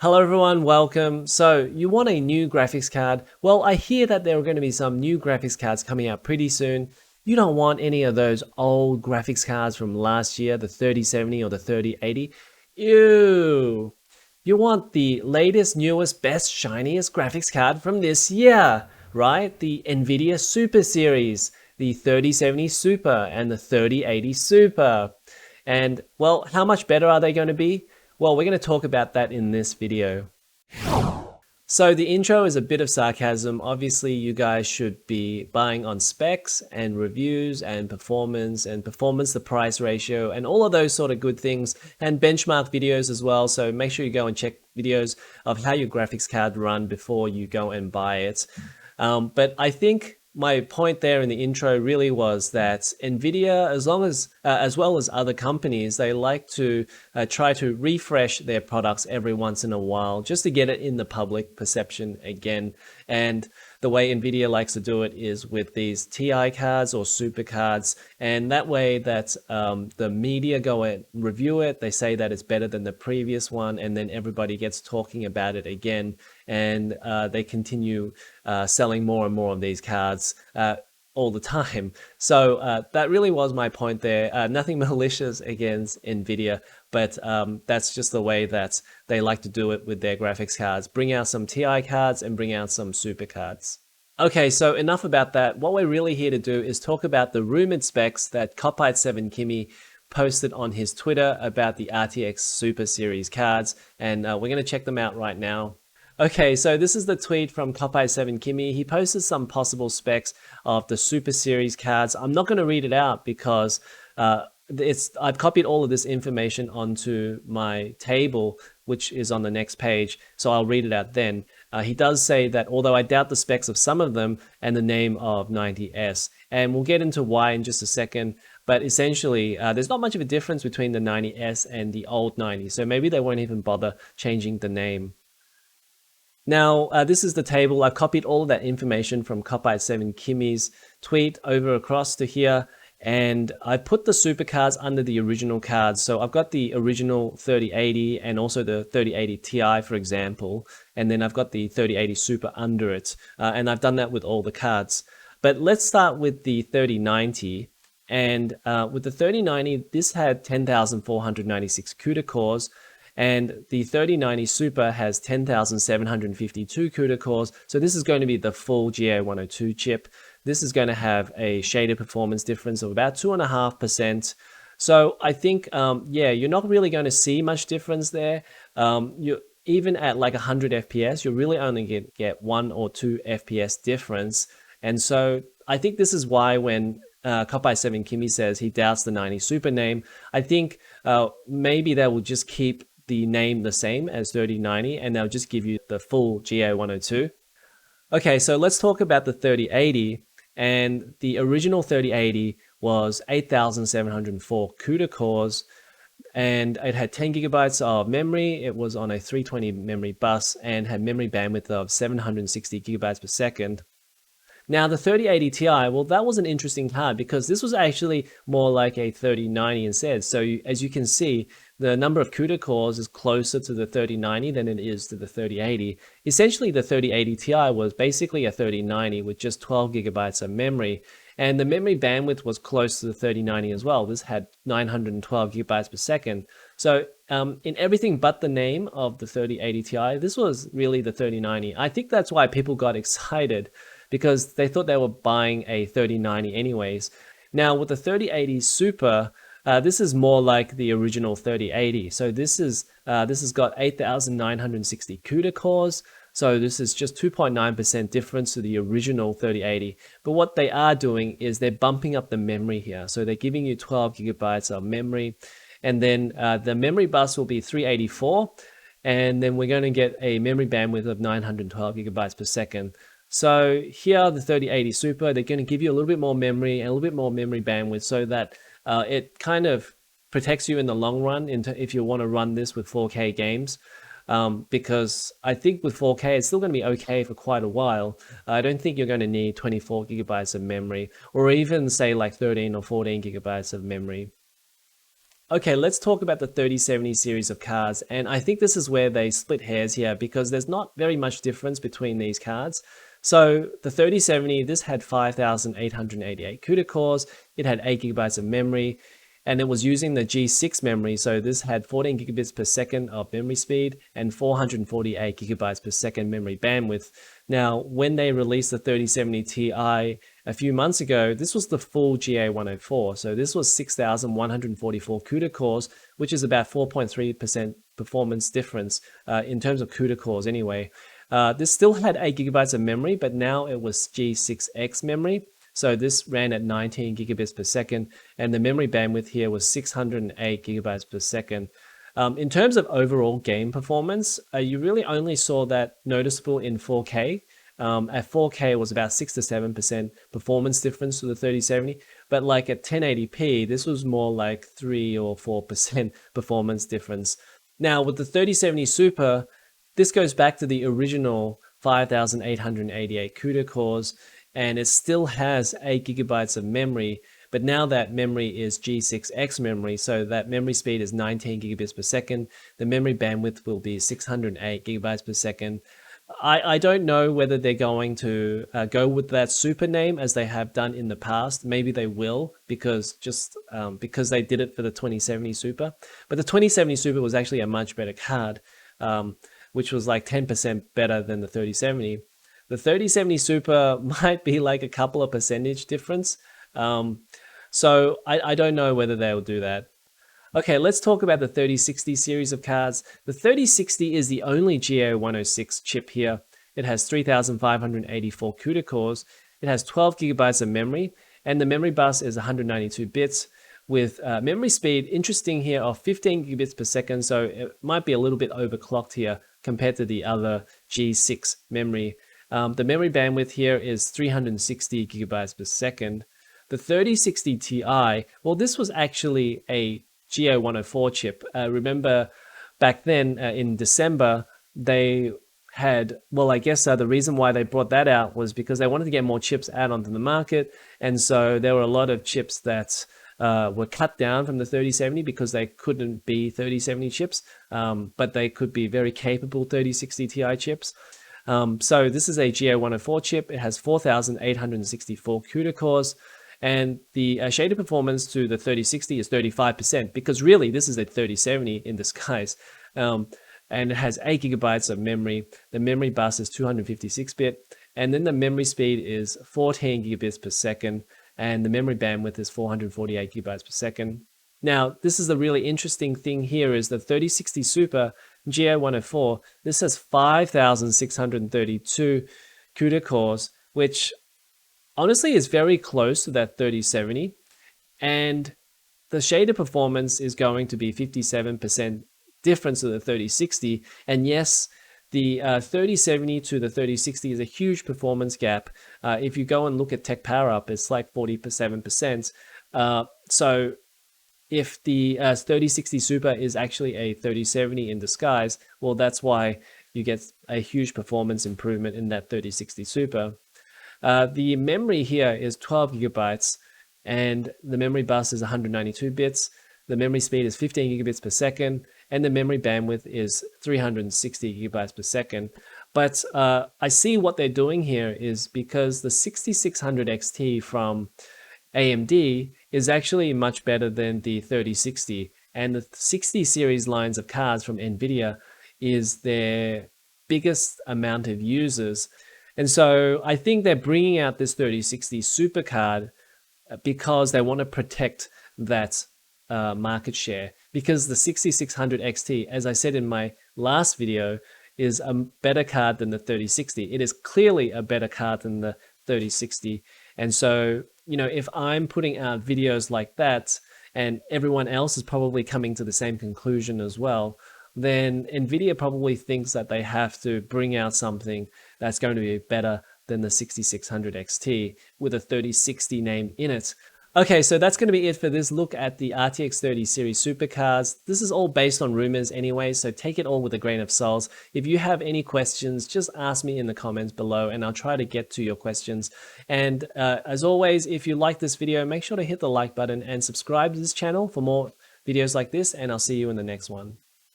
Hello everyone, welcome. So you want a new graphics card? Well, I hear that there are going to be some new graphics cards coming out pretty soon. You don't want any of those old graphics cards from last year, the 3070 or the 3080. Ew. You want the latest, newest, best, shiniest graphics card from this year, right? The Nvidia Super Series, the 3070 Super and the 3080 Super. And well, how much better are they going to be? Well, we're going to talk about that in this video. So the intro is a bit of sarcasm. Obviously, you guys should be buying on specs and reviews and performance the price ratio and all of those sort of good things and benchmark videos as well. So make sure you go and check videos of how your graphics card run before you go and buy it. But I think my point there in the intro really was that Nvidia, as well as other companies, they like to try to refresh their products every once in a while just to get it in the public perception again. And the way Nvidia likes to do it is with these TI cards or super cards, and that way that the media go and review it, they say that it's better than the previous one, and then everybody gets talking about it again, and they continue selling more and more of these cards all the time. So that really was my point there. Nothing malicious against Nvidia, but that's just the way that they like to do it with their graphics cards. Bring out some TI cards and bring out some super cards. Okay, so enough about that. What we're really here to do is talk about the rumored specs that Copite7Kimmy posted on his Twitter about the RTX Super Series cards, and we're going to check them out right now. Okay, so this is the tweet from Copite7Kimmy. He posted some possible specs of the Super Series cards. I'm not going to read it out because I've copied all of this information onto my table, which is on the next page, so I'll read it out then. He does say that although I doubt the specs of some of them and the name of 90S, and we'll get into why in just a second, but essentially there's not much of a difference between the 90S and the old 90, so maybe they won't even bother changing the name. Now, this is the table. I've copied all of that information from Copite7Kimmy's tweet over across to here, and I put the super cards under the original cards. So I've got the original 3080 and also the 3080 Ti, for example, and then I've got the 3080 Super under it, and I've done that with all the cards. But let's start with the 3090. And with the 3090, this had 10,496 CUDA cores, and the 3090 Super has 10,752 CUDA cores. So this is going to be the full GA102 chip. This is going to have a shader performance difference of about 2.5%. So I think, yeah, you're not really going to see much difference there. Even at like 100 FPS, you're really only get 1 or 2 FPS difference. And so I think this is why when Copite7Kimmy says he doubts the 90 Super name, I think maybe they will just keep the name the same as 3090 and they'll just give you the full GA102. Okay, so let's talk about the 3080. And the original 3080 was 8,704 CUDA cores, and it had 10 gigabytes of memory. It was on a 320 memory bus and had memory bandwidth of 760 gigabytes per second. Now the 3080 Ti, well, that was an interesting card because this was actually more like a 3090 instead. So as you can see, the number of CUDA cores is closer to the 3090 than it is to the 3080. Essentially, the 3080 Ti was basically a 3090 with just 12 gigabytes of memory. And the memory bandwidth was close to the 3090 as well. This had 912 gigabytes per second. So in everything but the name of the 3080 Ti, this was really the 3090. I think that's why people got excited, because they thought they were buying a 3090 anyways. Now with the 3080 Super, this is more like the original 3080. So this has got 8,960 CUDA cores. So this is just 2.9% difference to the original 3080. But what they are doing is they're bumping up the memory here. So they're giving you 12 gigabytes of memory. And then the memory bus will be 384. And then we're going to get a memory bandwidth of 912 gigabytes per second. So here, the 3080 Super, they're going to give you a little bit more memory and a little bit more memory bandwidth so that it kind of protects you in the long run if you want to run this with 4K games. Because I think with 4K, it's still going to be okay for quite a while. I don't think you're going to need 24 gigabytes of memory or even say like 13 or 14 gigabytes of memory. Okay, let's talk about the 3070 series of cards, and I think this is where they split hairs here because there's not very much difference between these cards. So the 3070, this had 5,888 CUDA cores, it had 8 gigabytes of memory, and it was using the G6 memory, so this had 14 gigabits per second of memory speed and 448 gigabytes per second memory bandwidth. Now, when they released the 3070 Ti a few months ago, this was the full GA104. So this was 6,144 CUDA cores, which is about 4.3% performance difference in terms of CUDA cores anyway. This still had 8 gigabytes of memory, but now it was G6X memory. So this ran at 19 gigabits per second, and the memory bandwidth here was 608 gigabytes per second. In terms of overall game performance, you really only saw that noticeable in 4K. At 4K, it was about 6 to 7% performance difference to the 3070, but like at 1080p, this was more like 3 or 4% performance difference. Now, with the 3070 Super, this goes back to the original 5,888 CUDA cores, and it still has 8 gigabytes of memory, but now that memory is G6X memory, so that memory speed is 19 gigabits per second. The memory bandwidth will be 608 gigabytes per second. I don't know whether they're going to go with that super name as they have done in the past. Maybe they will because because they did it for the 2070 Super. But the 2070 Super was actually a much better card, which was like 10% better than the 3070. The 3070 Super might be like a couple of percentage difference. So I don't know whether they'll do that. Okay, let's talk about the 3060 series of cards. The 3060 is the only GA106 chip here. It has 3,584 CUDA cores. It has 12 gigabytes of memory, and the memory bus is 192 bits with memory speed, interesting here, of 15 gigabits per second. So it might be a little bit overclocked here compared to the other G6 memory. The memory bandwidth here is 360 gigabytes per second. The 3060 Ti, well, this was actually a GA104 chip. Remember back then in December, they had, well, I guess the reason why they brought that out was because they wanted to get more chips out onto the market. And so there were a lot of chips that were cut down from the 3070 because they couldn't be 3070 chips, but they could be very capable 3060 Ti chips. So this is a GA104 chip. It has 4,864 CUDA cores. And the shader performance to the 3060 is 35%, because really this is a 3070 in disguise. And it has 8 gigabytes of memory. The memory bus is 256-bit, and then the memory speed is 14 gigabits per second, and the memory bandwidth is 448 gigabytes per second. Now, this is the really interesting thing here is the 3060 Super GA104. This has 5,632 CUDA cores, which honestly is very close to that 3070, and the shader performance is going to be 57% difference to the 3060. And yes, the 3070 to the 3060 is a huge performance gap. If you go and look at Tech Power Up, it's like 47%. So if the 3060 Super is actually a 3070 in disguise, well, that's why you get a huge performance improvement in that 3060 Super. The memory here is 12 gigabytes, and the memory bus is 192 bits. The memory speed is 15 gigabits per second, and the memory bandwidth is 360 gigabytes per second. But I see what they're doing here is because the 6600 XT from AMD is actually much better than the 3060, and the 60 series lines of cards from Nvidia is their biggest amount of users. And so I think they're bringing out this 3060 Super card because they want to protect that market share. Because the 6600 XT, as I said in my last video, is a better card than the 3060. It is clearly a better card than the 3060. And so, you know, if I'm putting out videos like that and everyone else is probably coming to the same conclusion as well, then Nvidia probably thinks that they have to bring out something that's going to be better than the 6600 XT with a 3060 name in it. Okay, so that's going to be it for this look at the RTX 30 series supercars. This is all based on rumors anyway, so take it all with a grain of salt. If you have any questions, just ask me in the comments below and I'll try to get to your questions. And as always, if you like this video, make sure to hit the like button and subscribe to this channel for more videos like this, and I'll see you in the next one.